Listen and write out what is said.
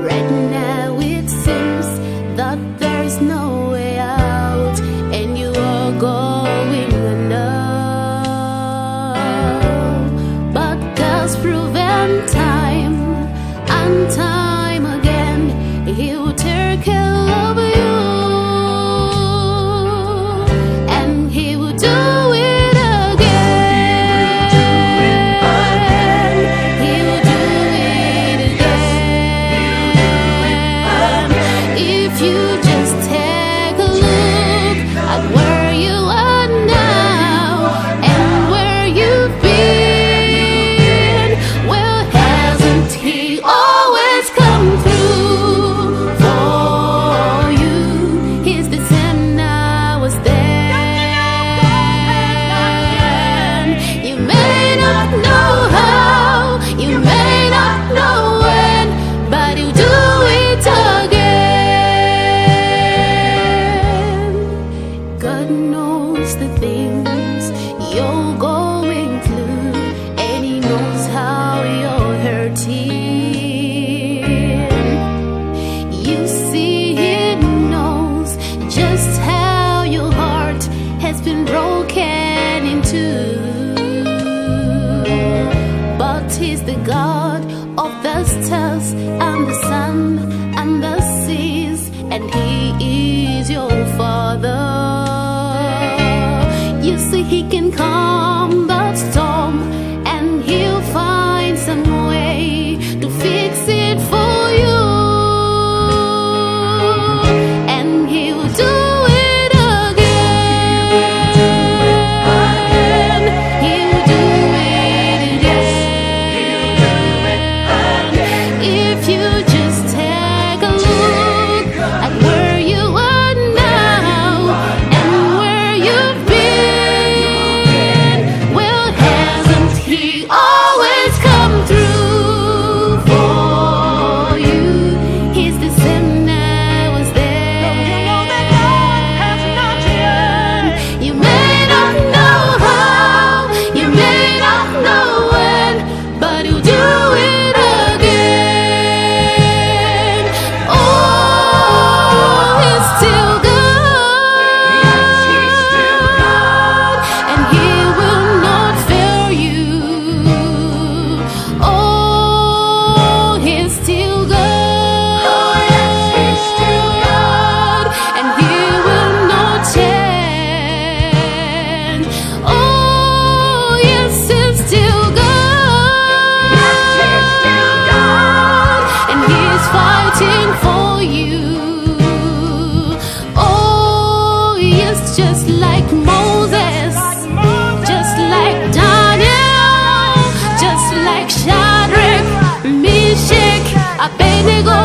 Right now it seems that there is no way out, and you are going under. But God's proven time and time again, He will take care of you, and He will do it again. He will do it again. If you just take a look at where you are now and where you've been, well, hasn't He always come through for you? He's the same now as then. You may not know how, you may not know when, but He'll do it again. God knows the things you're going through, and He knows how you're hurting. You see, He knows just how your heart has been broken into. But He's the God of the stars and the sun and the seas, and He is your Father. You see, He can calm the storm, and He'll find some way to fix it for you, and He will do it again. He will do it again. If you just take a look at where you are now and where you've been, well, hasn't He always come through for you? He's the same now as then. You may not know how, you may not know when, but He'll do it again. Oh, He's still God, and He will not fail you. Oh, He's still God, and He will not change. Oh, yes, He's still God, and He's fighting for you. Oh, yes, just like Moses, just like Daniel, just like Shadrach, Meshach, Abednego.